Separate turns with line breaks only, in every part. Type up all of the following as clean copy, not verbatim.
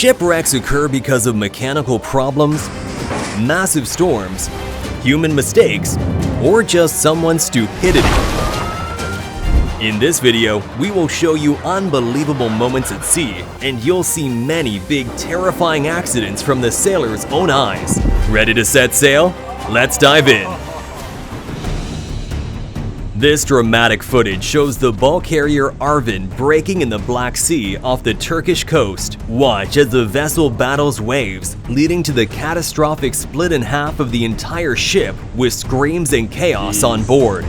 Shipwrecks occur because of mechanical problems, massive storms, human mistakes, or just someone's stupidity. In this video, we will show you unbelievable moments at sea, and you'll see many big, terrifying accidents from the sailor's own eyes. Ready to set sail? Let's dive in. This dramatic footage shows the bulk carrier Arvin breaking in the Black Sea off the Turkish coast. Watch as the vessel battles waves, leading to the catastrophic split in half of the entire ship with screams and chaos on board.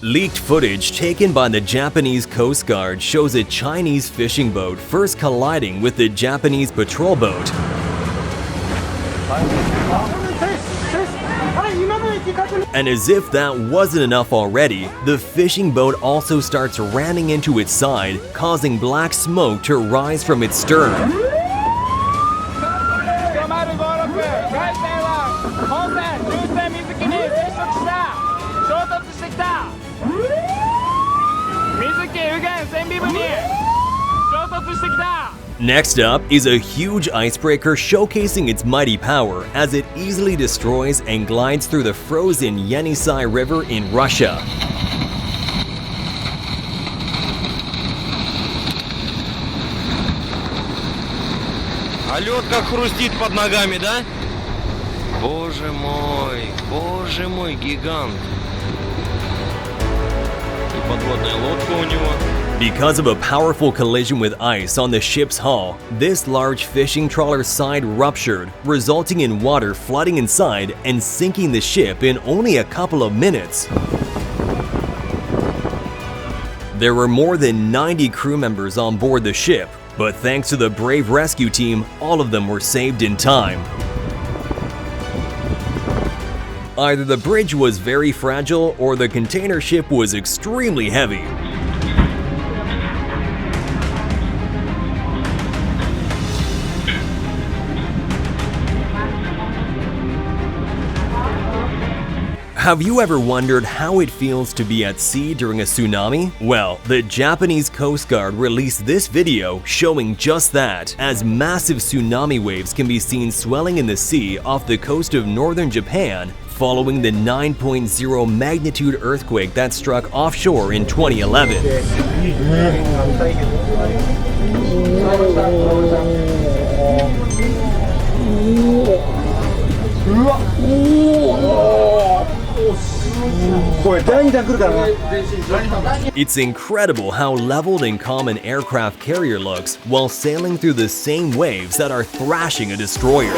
Leaked footage taken by the Japanese Coast Guard shows a Chinese fishing boat first colliding with the Japanese patrol boat. And as if that wasn't enough already, the fishing boat also starts ramming into its side, causing black smoke to rise from its stern. Next up is a huge icebreaker showcasing its mighty power as it easily destroys and glides through the frozen Yenisei River in Russia.
А лед как хрустит под ногами, да? Боже мой, гигант. И подводная лодка у него.
Because of a powerful collision with ice on the ship's hull, this large fishing trawler's side ruptured, resulting in water flooding inside and sinking the ship in only a couple of minutes. There were more than 90 crew members on board the ship, but thanks to the brave rescue team, all of them were saved in time. Either the bridge was very fragile or the container ship was extremely heavy. Have you ever wondered how it feels to be at sea during a tsunami? Well, the Japanese Coast Guard released this video showing just that, as massive tsunami waves can be seen swelling in the sea off the coast of northern Japan following the 9.0 magnitude earthquake that struck offshore in 2011. It's incredible how leveled and calm an aircraft carrier looks while sailing through the same waves that are thrashing a destroyer.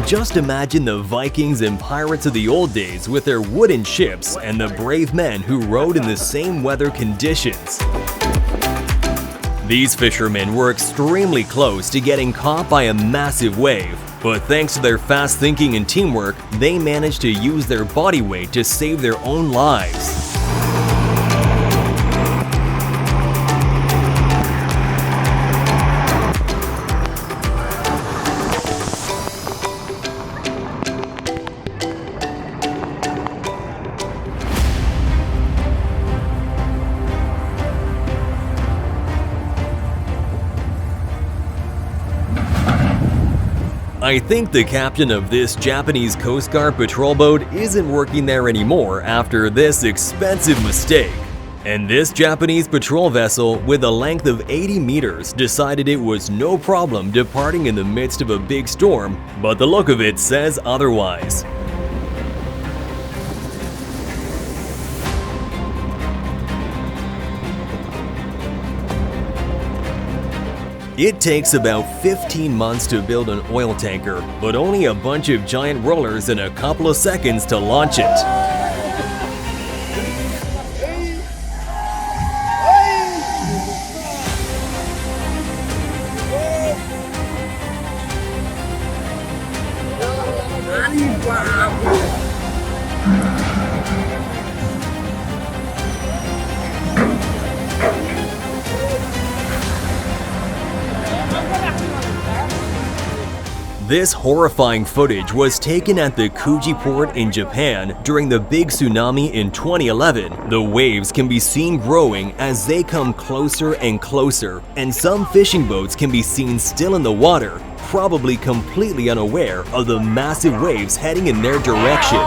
Just imagine the Vikings and pirates of the old days with their wooden ships and the brave men who rode in the same weather conditions. These fishermen were extremely close to getting caught by a massive wave, but thanks to their fast thinking and teamwork, they managed to use their body weight to save their own lives. I think the captain of this Japanese Coast Guard patrol boat isn't working there anymore after this expensive mistake. And this Japanese patrol vessel, with a length of 80 meters, decided it was no problem departing in the midst of a big storm, but the look of it says otherwise. It takes about 15 months to build an oil tanker, but only a bunch of giant rollers and a couple of seconds to launch it. This horrifying footage was taken at the Kuji port in Japan during the big tsunami in 2011. The waves can be seen growing as they come closer and closer, and some fishing boats can be seen still in the water, probably completely unaware of the massive waves heading in their direction.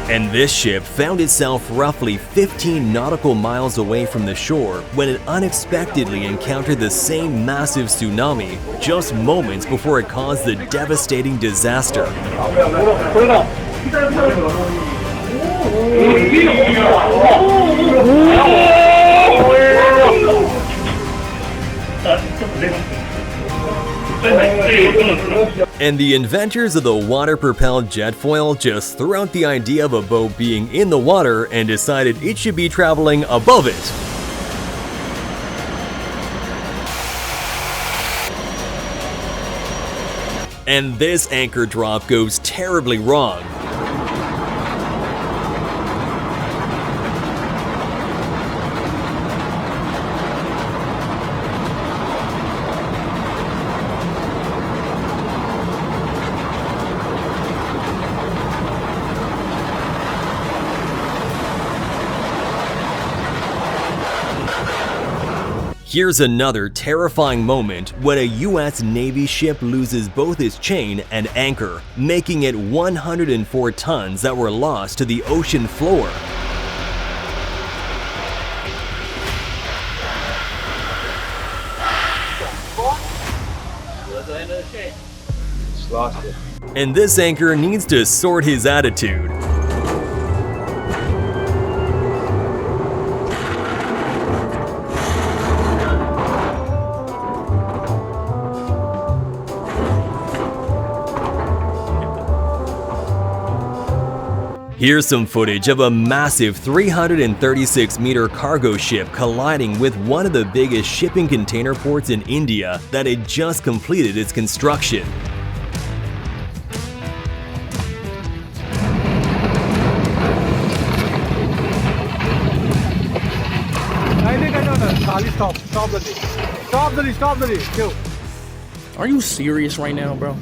And this ship found itself roughly 15 nautical miles away from the shore when it unexpectedly encountered the same massive tsunami just moments before it caused the devastating disaster. And the inventors of the water-propelled jet foil just threw out the idea of a boat being in the water and decided it should be traveling above it. And this anchor drop goes terribly wrong. Here's another terrifying moment when a US Navy ship loses both its chain and anchor, making it 104 tons that were lost to the ocean floor. And this anchor needs to sort his attitude. Here's some footage of a massive 336-meter cargo ship colliding with one of the biggest shipping container ports in India that had just completed its construction.
Are you serious right now, bro?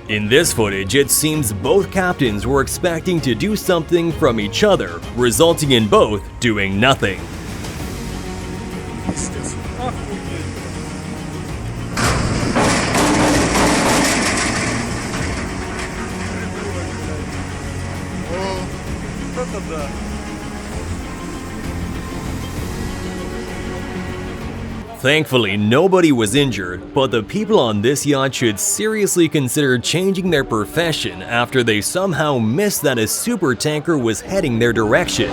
In this footage, it seems both captains were expecting to do something from each other, resulting in both doing nothing. Thankfully, nobody was injured, but the people on this yacht should seriously consider changing their profession after they somehow missed that a super tanker was heading their direction.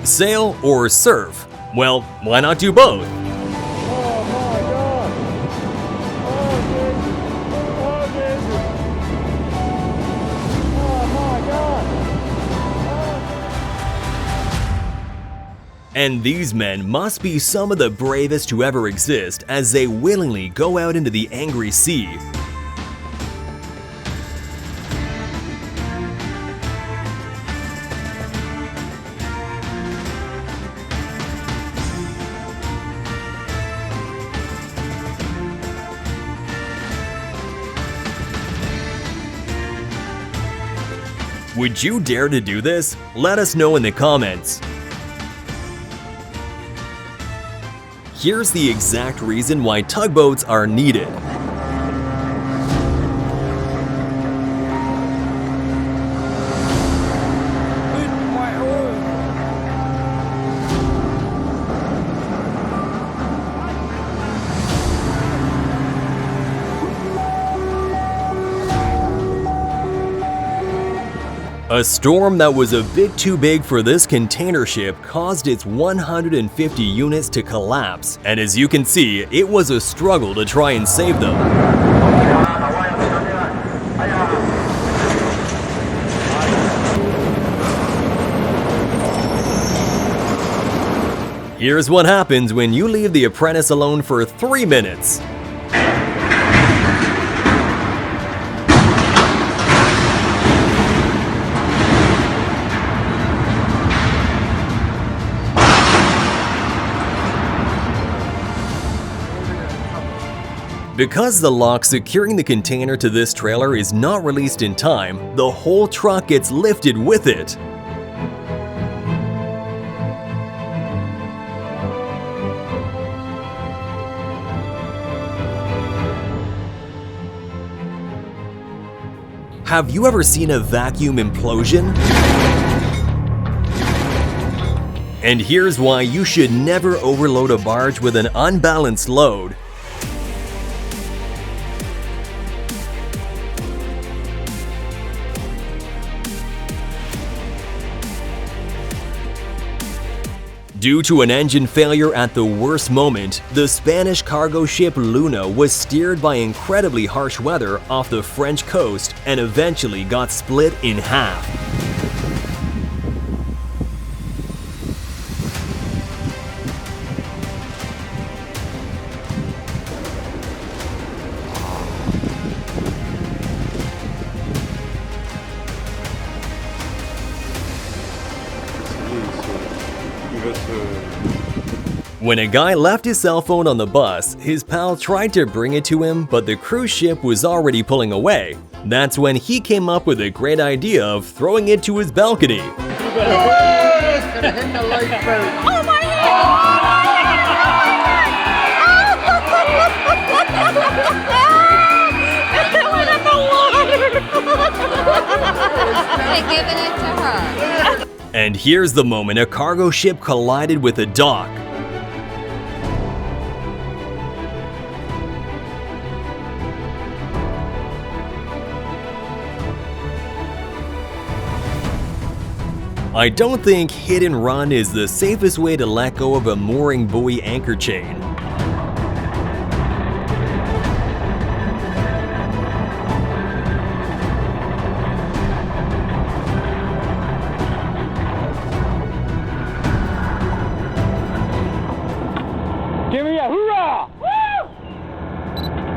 Sail or surf? Well, why not do both? And these men must be some of the bravest to ever exist as they willingly go out into the angry sea. Would you dare to do this? Let us know in the comments. Here's the exact reason why tugboats are needed. A storm that was a bit too big for this container ship caused its 150 units to collapse, and as you can see, it was a struggle to try and save them. Here's what happens when you leave the apprentice alone for 3 minutes. Because the lock securing the container to this trailer is not released in time, the whole truck gets lifted with it. Have you ever seen a vacuum implosion? And here's why you should never overload a barge with an unbalanced load. Due to an engine failure at the worst moment, the Spanish cargo ship Luna was steered by incredibly harsh weather off the French coast and eventually got split in half. When a guy left his cell phone on the bus, his pal tried to bring it to him, but the cruise ship was already pulling away. That's when he came up with a great idea of throwing it to his balcony.
Oh my They're giving it to her.
And here's the moment a cargo ship collided with a dock. I don't think hit and run is the safest way to let go of a mooring buoy anchor chain.
Give me a hoorah!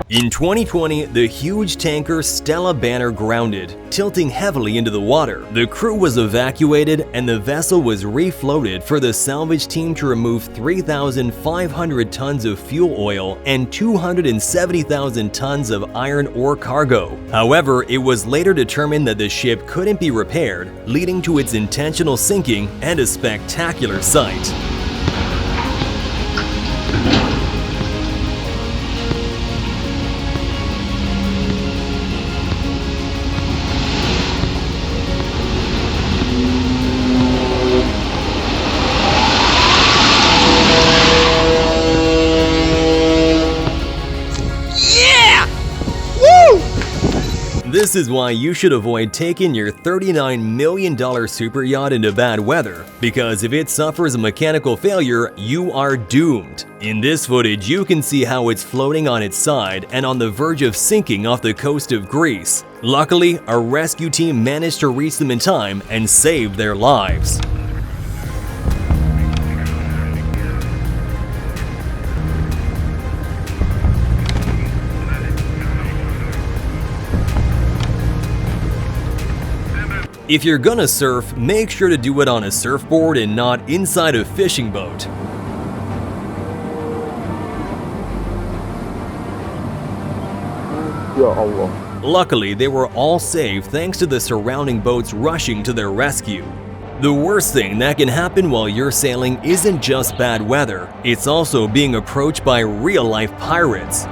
In 2020, the huge tanker Stella Banner grounded, tilting heavily into the water. The crew was evacuated and the vessel was refloated for the salvage team to remove 3,500 tons of fuel oil and 270,000 tons of iron ore cargo. However, it was later determined that the ship couldn't be repaired, leading to its intentional sinking and a spectacular sight. This is why you should avoid taking your $39 million super yacht into bad weather, because if it suffers a mechanical failure, you are doomed. In this footage, you can see how it's floating on its side and on the verge of sinking off the coast of Greece. Luckily, a rescue team managed to reach them in time and save their lives. If you're gonna surf, make sure to do it on a surfboard and not inside a fishing boat. Luckily, they were all safe thanks to the surrounding boats rushing to their rescue. The worst thing that can happen while you're sailing isn't just bad weather, it's also being approached by real-life pirates.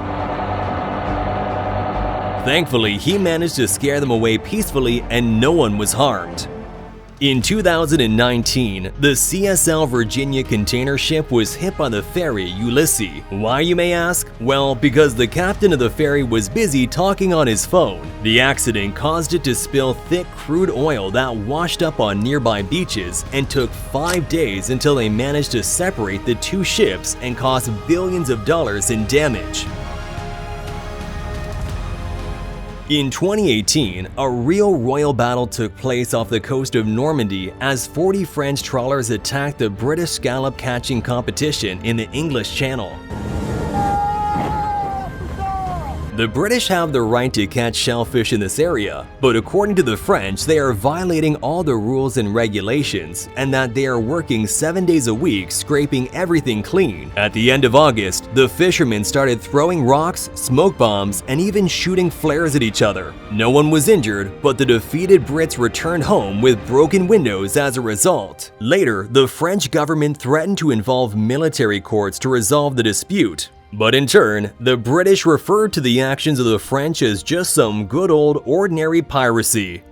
Thankfully, he managed to scare them away peacefully and no one was harmed. In 2019, the CSL Virginia container ship was hit by the ferry Ulysses. Why, you may ask? Well, because the captain of the ferry was busy talking on his phone. The accident caused it to spill thick crude oil that washed up on nearby beaches and took 5 days until they managed to separate the two ships and cost billions of dollars in damage. In 2018, a real royal battle took place off the coast of Normandy as 40 French trawlers attacked the British scallop catching competition in the English Channel. The British have the right to catch shellfish in this area, but according to the French, they are violating all the rules and regulations, and that they are working 7 days a week scraping everything clean. At the end of August, the fishermen started throwing rocks, smoke bombs, and even shooting flares at each other. No one was injured, but the defeated Brits returned home with broken windows as a result. Later, the French government threatened to involve military courts to resolve the dispute. But in turn, the British referred to the actions of the French as just some good old ordinary piracy.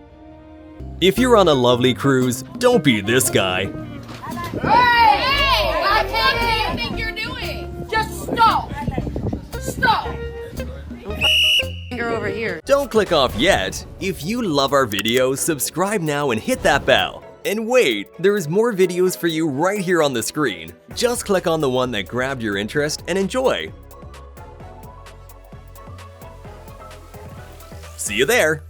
If you're on a lovely cruise, don't be this guy.
Hey! What do you think you're doing? Just stop! Stop!
Finger over here.
Don't click off yet. If you love our videos, subscribe now and hit that bell. And wait, there's more videos for you right here on the screen. Just click on the one that grabbed your interest and enjoy. See you there!